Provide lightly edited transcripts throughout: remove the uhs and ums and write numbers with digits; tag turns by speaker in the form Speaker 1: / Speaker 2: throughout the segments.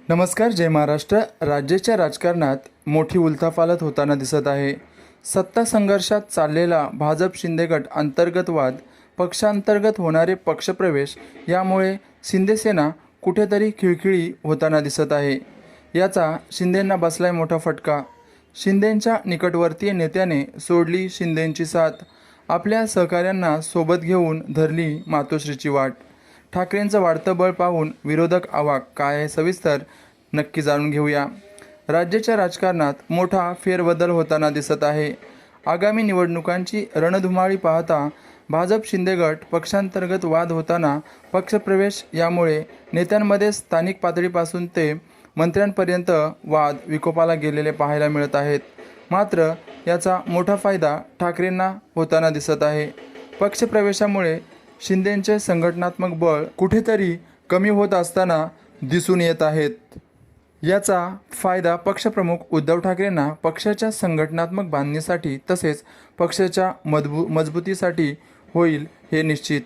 Speaker 1: नमस्कार, जय महाराष्ट्र. राज्याच्या राजकारणात मोठी उलथापालथ होताना दिसत आहे. सत्ता संघर्षात चाललेला भाजप शिंदे गट अंतर्गत वाद, पक्षांतर्गत होणारे पक्षप्रवेश यामुळे शिंदेसेना कुठेतरी खिळखिळी होताना दिसत आहे. याचा शिंदेंना बसलाय मोठा फटका. शिंदेंच्या निकटवर्तीय नेत्याने सोडली शिंदेंची साथ. आपल्या सहकाऱ्यांना सोबत घेऊन धरली मातोश्रीची वाट. ठाकरेंचं वाढतं बळ पाहून विरोधक अवाक. काय आहे सविस्तर नक्की जाणून घेऊया. राज्याच्या राजकारणात मोठा फेरबदल होताना दिसत आहे. आगामी निवडणुकांची रणधुमाळी पाहता भाजप शिंदे गट पक्षांतर्गत वाद होताना पक्षप्रवेश यामुळे नेत्यांमध्ये स्थानिक पातळीपासून ते मंत्र्यांपर्यंत वाद विकोपाला गेलेले पाहायला मिळत आहेत. मात्र याचा मोठा फायदा ठाकरेंना होताना दिसत आहे. पक्षप्रवेशामुळे शिंदेंचे संघटनात्मक बळ कुठेतरी कमी होत असताना दिसून येत आहेत. याचा फायदा पक्षप्रमुख उद्धव ठाकरेंना पक्षाच्या संघटनात्मक बांधणीसाठी तसेच पक्षाच्या मजबूतीसाठी होईल हे निश्चित.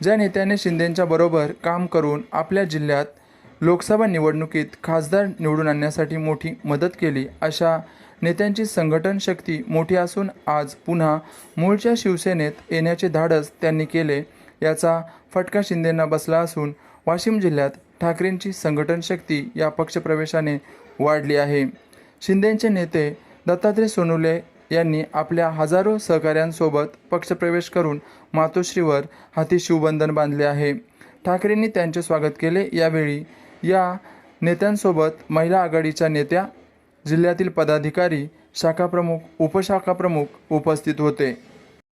Speaker 1: ज्या नेत्याने शिंदेंच्या बरोबर काम करून आपल्या जिल्ह्यात लोकसभा निवडणुकीत खासदार निवडून आणण्यासाठी मोठी मदत केली, अशा नेत्यांची संघटन शक्ती मोठी असून आज पुन्हा मूळच्या शिवसेनेत येण्याचे धाडस त्यांनी केले. याचा फटका शिंदेंना बसला असून वाशिम जिल्ह्यात ठाकरेंची संघटन शक्ती या पक्षप्रवेशाने वाढली आहे. शिंदेंचे नेते दत्तात्रय सोनवणे यांनी आपल्या हजारो सहकाऱ्यांसोबत पक्षप्रवेश करून मातोश्रीवर हाती शिवबंधन बांधले आहे. ठाकरेंनी त्यांचे स्वागत केले. यावेळी या नेत्यांसोबत महिला आघाडीच्या नेत्या, जिल्ह्यातील पदाधिकारी, शाखाप्रमुख, उपशाखाप्रमुख उपस्थित होते.